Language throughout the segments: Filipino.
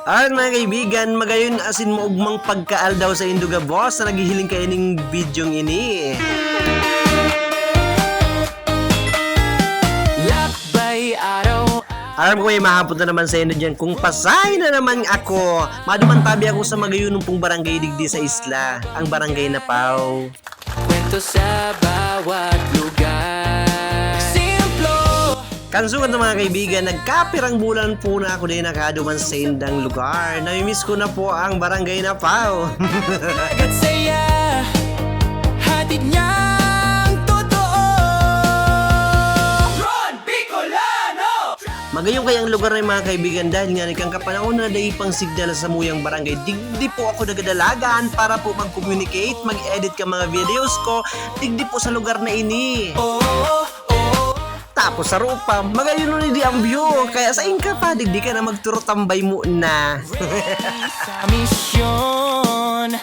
Alright mga kaibigan, magayon asin mo ugmang pagkaal daw sa Induga Boss na naghihiling kayo ning bidyong ini. Lakbay araw. Alam ko may mahapon na naman sa inyo dyan kung pasay na naman ako. Madumantabi ako sa magayunong pong barangay digdi sa isla, ang barangay na Pau. Kwento sa bawat lugar. Simplo. Kansukan ng mga kaibigan, nagkapirang bulan po na ako din nakaduman sa indang lugar. Namimiss ko na po ang barangay na Pau. Agad saya. Hatid niyang totoo. Ron Bicolano. Magayong kayang lugar ng mga kaibigan dahil nga nikang kapanahon na dahi pang signal sa muyang barangay. Digdi po ako nagadalagan para po mag-communicate, mag-edit ka mga videos ko. Digdi po sa lugar na ini. Tapos sa rupa, magayon nun di ang view. Kaya sa inka pa, digdi ka na magturo tambay mo na. Sa misyon.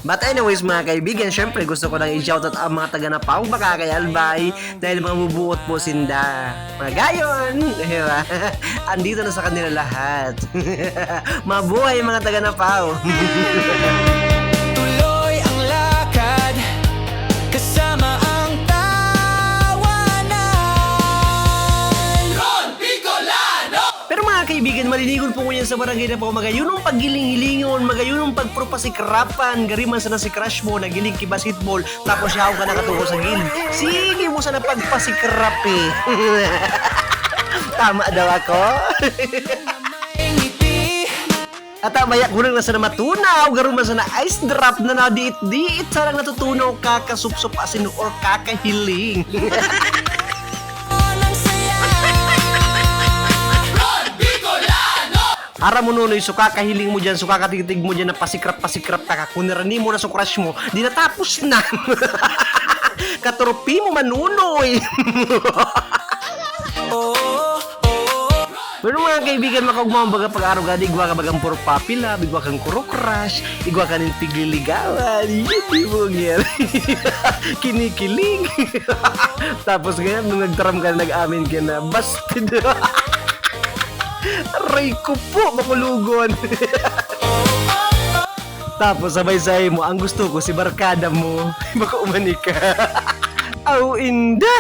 But anyways mga kaibigan, syempre gusto ko lang i-shoutout ang mga taga Napaw, baka kay Albay, dahil mga bubuot po sinda. Mga gayon, diba? Andito na sa kanila lahat. Mabuhay mga taga Napaw. Tuloy ang lakad. Kasama ang tawanan. Ron Bicolano. Pero mga kaibigan, maliligon po ngayon sa barangay na po magayunong paggiling-hilingon, magayunong pagpropasikrapan, gariman sana si crush mo, nagiling ki basketball, tapos siya ka nakatuko sa gilid. Sige mo sana pagpasikrap eh. Tama daw ako. May ngiti. At mayak ko na sana matunaw, garuman sana ice drop na diit-diit, sarang natutunaw kakasupsup asin or kakahiling. Ang saya. Ron Bicolano. Ara mo nunoy, so kakahiling mo dyan, so kakatitig mo dyan na pasikrap-pasikrap ka, kunirani mo na so crush mo, di natapos na. Katurpi mo manunoy. Pero mga kaibigan, makaugmang baga pag-araw ka, igwa ka bagang puro papila, igwa kang kuro crush, igwa ka ng pigliligawan, hindi mo ngyan. Kinikilig. Tapos ganyan, nung nagtaram ka, nag-amin ka na, busted. Aray ko po, makulugon. Tapos sabay-sabay mo, ang gusto ko si barkada mo, baka umani ka. Aw, inda.